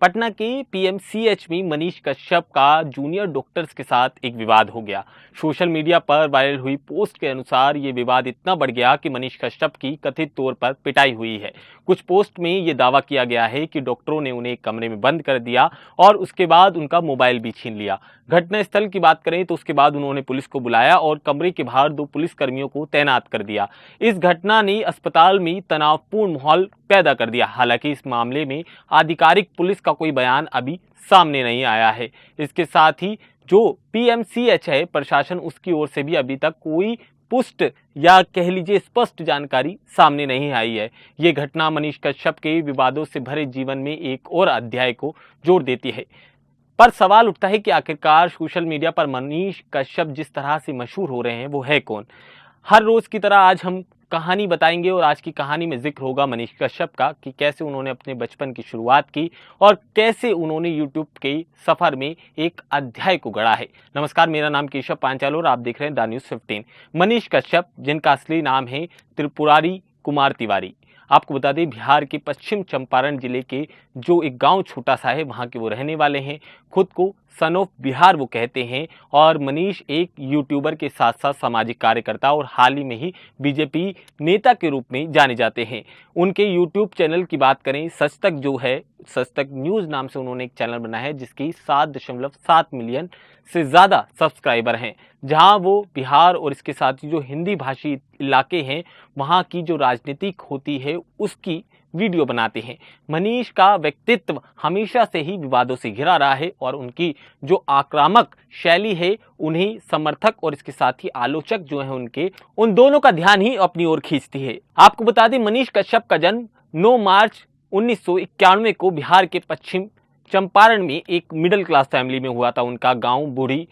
पटना के पीएमसीएच में मनीष कश्यप का जूनियर डॉक्टर्स के साथ एक विवाद हो गया। सोशल मीडिया पर वायरल हुई पोस्ट के अनुसार ये विवाद इतना बढ़ गया कि मनीष कश्यप की कथित तौर पर पिटाई हुई है। कुछ पोस्ट में ये दावा किया गया है कि डॉक्टरों ने उन्हें एक कमरे में बंद कर दिया और उसके बाद उनका मोबाइल भी छीन लिया। घटनास्थल की बात करें तो उसके बाद उन्होंने पुलिस को बुलाया और कमरे के बाहर 2 पुलिसकर्मियों को तैनात कर दिया। इस घटना ने अस्पताल में तनावपूर्ण माहौल पैदा कर दिया। हालांकि इस मामले में आधिकारिक पुलिस का कोई बयान अभी सामने नहीं आया है। इसके साथ ही जो पीएमसीएच है प्रशासन, उसकी ओर से भी अभी तक कोई पुष्ट या कह लीजिए स्पष्ट जानकारी सामने नहीं आई है। ये घटना मनीष कश्यप के विवादों से भरे जीवन में एक और अध्याय को जोड़ देती है। पर सवाल उठता है कि आखिरकार सोशल मीडिया पर मनीष कश्यप जिस तरह से मशहूर हो रहे हैं वो है कौन। हर रोज की तरह आज हम कहानी बताएंगे और आज की कहानी में जिक्र होगा मनीष कश्यप का कि कैसे उन्होंने अपने बचपन की शुरुआत की और कैसे उन्होंने यूट्यूब के सफर में एक अध्याय को गढ़ा है। नमस्कार, मेरा नाम केशव पांचाल और आप देख रहे हैं द न्यूज़ 15। मनीष कश्यप, जिनका असली नाम है त्रिपुरारी कुमार तिवारी, आपको बता दें बिहार के पश्चिम चंपारण जिले के जो एक गांव छोटा सा है वहां के वो रहने वाले हैं। खुद को सन ऑफ बिहार वो कहते हैं और मनीष एक यूट्यूबर के साथ साथ सामाजिक कार्यकर्ता और हाल ही में ही बीजेपी नेता के रूप में जाने जाते हैं। उनके यूट्यूब चैनल की बात करें, सच तक जो है, सच तक न्यूज़ नाम से उन्होंने एक चैनल बनाया है जिसकी 7.7 मिलियन से ज़्यादा सब्सक्राइबर हैं, जहां वो बिहार और इसके साथ ही जो हिंदी भाषी इलाके हैं वहां की जो राजनीतिक होती है उसकी वीडियो बनाते हैं। मनीष का व्यक्तित्व हमेशा से ही विवादों से घिरा रहा है और उनकी जो आक्रामक शैली है उन्हें समर्थक और इसके साथ ही आलोचक जो है उनके, उन दोनों का ध्यान ही अपनी ओर खींचती है। आपको बता दें मनीष कश्यप का जन्म 9 मार्च 1991 को बिहार के पश्चिम चंपारण में एक मिडिल क्लास फैमिली में हुआ था। उनका गांव बूढ़ी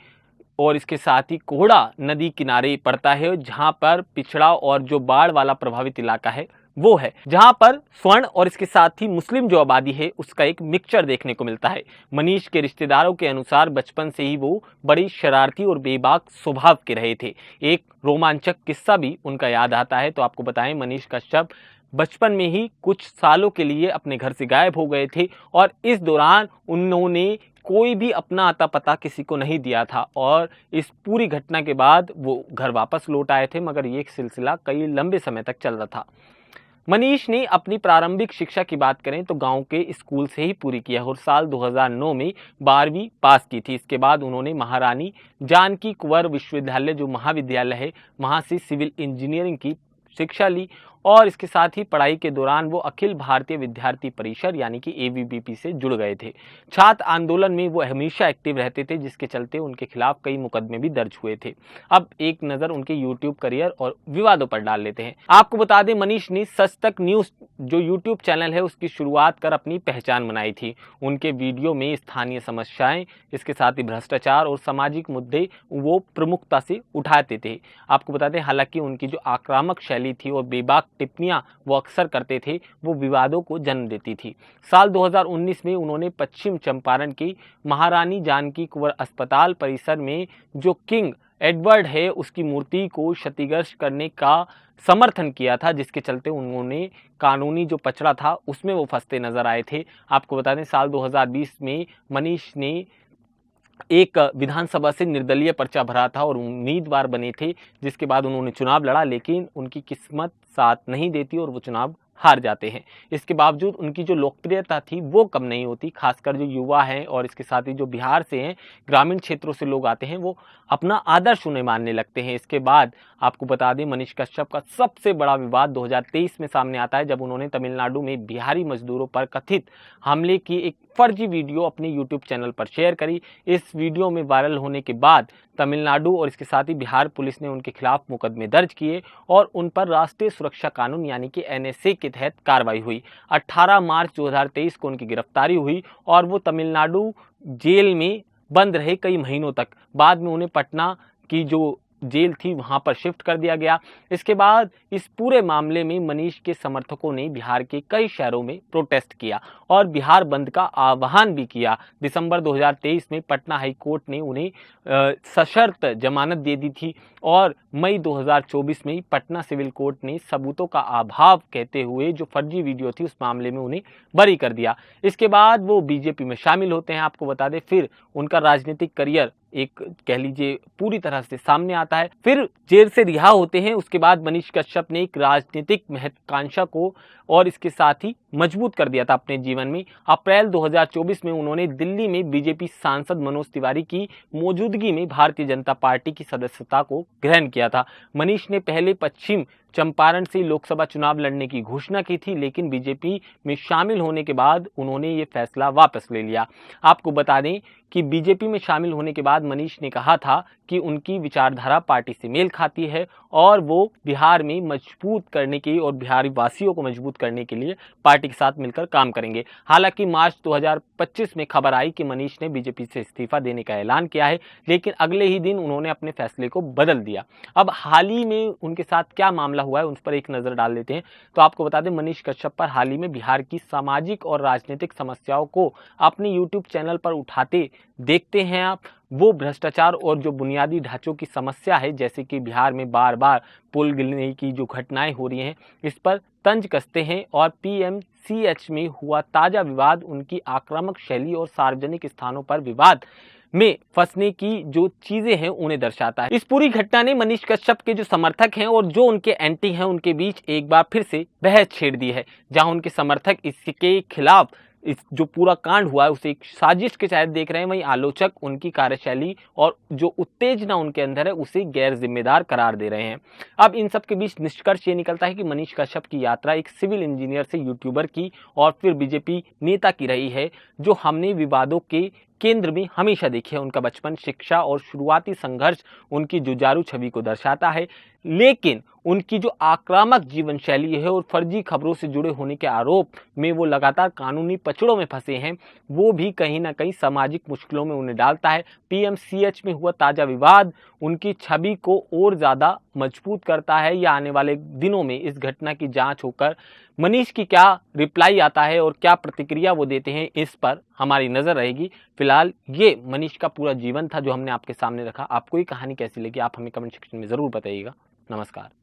और इसके साथ ही कोहड़ा नदी किनारे पड़ता है, जहां पर पिछड़ा और जो बाढ़ वाला प्रभावित इलाका है वो है, जहां पर स्वर्ण और इसके साथ ही मुस्लिम जो आबादी है उसका एक मिक्सचर देखने को मिलता है। मनीष के रिश्तेदारों के अनुसार बचपन से ही वो बड़ी शरारती और बेबाक स्वभाव के रहे थे। एक रोमांचक किस्सा भी उनका याद आता है। तो आपको बताएं मनीष कश्यप बचपन में ही कुछ सालों के लिए अपने घर से गायब हो गए थे और इस दौरान उन्होंने कोई भी अपना आता पता किसी को नहीं दिया था और इस पूरी घटना के बाद वो घर वापस लौट आए थे, मगर ये सिलसिला कई लंबे समय तक चल रहा था। मनीष ने अपनी प्रारंभिक शिक्षा की बात करें तो गांव के स्कूल से ही पूरी किया और साल 2009 में 12वीं पास की थी। इसके बाद उन्होंने महारानी जानकी कुंवर विश्वविद्यालय जो महाविद्यालय है वहां से सिविल इंजीनियरिंग की शिक्षा ली और इसके साथ ही पढ़ाई के दौरान वो अखिल भारतीय विद्यार्थी परिषद यानी कि एबीवीपी से जुड़ गए थे। छात्र आंदोलन में वो हमेशा एक्टिव रहते थे, जिसके चलते उनके खिलाफ कई मुकदमे भी दर्ज हुए थे। अब एक नज़र उनके यूट्यूब करियर और विवादों पर डाल लेते हैं। आपको बता दें मनीष ने सच तक न्यूज़ जो यूट्यूब चैनल है उसकी शुरुआत कर अपनी पहचान बनाई थी। उनके वीडियो में स्थानीय समस्याएं, इसके साथ ही भ्रष्टाचार और सामाजिक मुद्दे वो प्रमुखता से उठाते थे। आपको बता दें हालांकि उनकी जो आक्रामक शैली थी और बेबाक टिप्पणियां वो अक्सर करते थे वो विवादों को जन्म देती थी। साल 2019 में उन्होंने पश्चिम चंपारण की महारानी जानकी कुंवर अस्पताल परिसर में जो किंग एडवर्ड है उसकी मूर्ति को क्षतिग्रस्त करने का समर्थन किया था, जिसके चलते उन्होंने कानूनी जो पचड़ा था उसमें वो फंसते नजर आए थे। आपको बता दें साल 2020 में मनीष ने एक विधानसभा से निर्दलीय पर्चा भरा था और उम्मीदवार बने थे, जिसके बाद उन्होंने चुनाव लड़ा लेकिन उनकी किस्मत साथ नहीं देती और वो चुनाव हार जाते हैं। इसके बावजूद उनकी जो लोकप्रियता थी वो कम नहीं होती। खासकर जो युवा हैं और इसके साथ ही जो बिहार से हैं, ग्रामीण क्षेत्रों से लोग आते हैं, वो अपना आदर्श उन्हें मानने लगते हैं। इसके बाद आपको बता दें मनीष कश्यप का सबसे बड़ा विवाद 2023 में सामने आता है, जब उन्होंने तमिलनाडु में बिहारी मजदूरों पर कथित हमले की एक फर्जी वीडियो अपने यूट्यूब चैनल पर शेयर करी। इस वीडियो में वायरल होने के बाद तमिलनाडु और इसके साथ ही बिहार पुलिस ने उनके खिलाफ मुकदमे दर्ज किए और उन पर राष्ट्रीय सुरक्षा कानून यानी कि एनएसए के तहत कार्रवाई हुई। 18 मार्च 2023 को उनकी गिरफ्तारी हुई और वो तमिलनाडु जेल में बंद रहे कई महीनों तक। बाद में उन्हें पटना की जो जेल थी वहां पर शिफ्ट कर दिया गया। इसके बाद इस पूरे मामले में मनीष के समर्थकों ने बिहार के कई शहरों में प्रोटेस्ट किया और बिहार बंद का आह्वान भी किया। दिसंबर 2023 में पटना हाई कोर्ट ने उन्हें सशर्त जमानत दे दी थी और मई 2024 में पटना सिविल कोर्ट ने सबूतों का अभाव कहते हुए जो फर्जी वीडियो थी उस मामले में उन्हें बरी कर दिया। इसके बाद वो बीजेपी में शामिल होते हैं। आपको बता दें, फिर उनका राजनीतिक करियर एक कह लीजिए पूरी तरह से सामने आता है। फिर जेल से रिहा होते हैं। उसके बाद मनीष कश्यप ने एक राजनीतिक महत्वाकांक्षा को और इसके साथ ही मजबूत कर दिया था अपने जीवन में। अप्रैल 2024 में उन्होंने दिल्ली में बीजेपी सांसद मनोज तिवारी की मौजूदगी में भारतीय जनता पार्टी की सदस्यता को ग्रहण किया था। मनीष ने पहले पश्चिम चंपारण से लोकसभा चुनाव लड़ने की घोषणा की थी, लेकिन बीजेपी में शामिल होने के बाद उन्होंने ये फैसला वापस ले लिया। आपको बता दें कि बीजेपी में शामिल होने के बाद मनीष ने कहा था कि उनकी विचारधारा पार्टी से मेल खाती है और वो बिहार में मजबूत करने के और बिहारी वासियों को मजबूत करने के लिए पार्टी के साथ मिलकर काम करेंगे। हालांकि मार्च 2025 में खबर आई कि मनीष ने बीजेपी से इस्तीफा देने का ऐलान किया है, लेकिन अगले ही दिन उन्होंने अपने फैसले को बदल दिया। अब हाल ही में उनके साथ क्या मामला हुआ है उस पर एक नजर डाल लेते हैं। तो आपको बता दें, मनीष कश्यप पर हाल ही में बिहार की सामाजिक और राजनीतिक समस्याओं को अपने यूट्यूब चैनल पर उठाते देखते हैं आप। वो भ्रष्टाचार और जो बुनियादी ढांचों की समस्या है, जैसे कि बिहार में बार बार पुल गिरने की जो घटनाएं हो रही हैं, इस पर तंज कसते हैं और पीएमसीएच में हुआ ताजा विवाद, उनकी आक्रामक शैली और सार्वजनिक स्थानों पर विवाद में फंसने की जो चीजें हैं उन्हें दर्शाता है। इस पूरी घटना ने मनीष कश्यप के जो समर्थक हैं और जो उनके एंटी हैं उनके बीच एक बार फिर से बहस छेड़ दी है। जहां उनके समर्थक इसके खिलाफ इस जो पूरा कांड हुआ है उसे एक साजिश के तहत देख रहे हैं, वहीं आलोचक उनकी कार्यशैली और जो उत्तेजना उनके अंदर है उसे गैर जिम्मेदार करार दे रहे हैं। अब इन सब के बीच निष्कर्ष ये निकलता है कि मनीष कश्यप की यात्रा एक सिविल इंजीनियर से यूट्यूबर की और फिर बीजेपी नेता की रही है, जो हमने विवादों के केंद्र में हमेशा देखी है। उनका बचपन, शिक्षा और शुरुआती संघर्ष उनकी जुझारू छवि को दर्शाता है, लेकिन उनकी जो आक्रामक जीवन शैली है और फर्जी खबरों से जुड़े होने के आरोप में वो लगातार कानूनी पचड़ों में फंसे हैं, वो भी कहीं ना कहीं सामाजिक मुश्किलों में उन्हें डालता है। पीएमसीएच में हुआ ताजा विवाद उनकी छवि को और ज्यादा मजबूत करता है। या आने वाले दिनों में इस घटना की जांच होकर मनीष की क्या रिप्लाई आता है और क्या प्रतिक्रिया वो देते हैं, इस पर हमारी नजर रहेगी। फिलहाल ये मनीष का पूरा जीवन था जो हमने आपके सामने रखा। आपको ये कहानी कैसी लगी आप हमें कमेंट सेक्शन में जरूर बताइएगा। नमस्कार।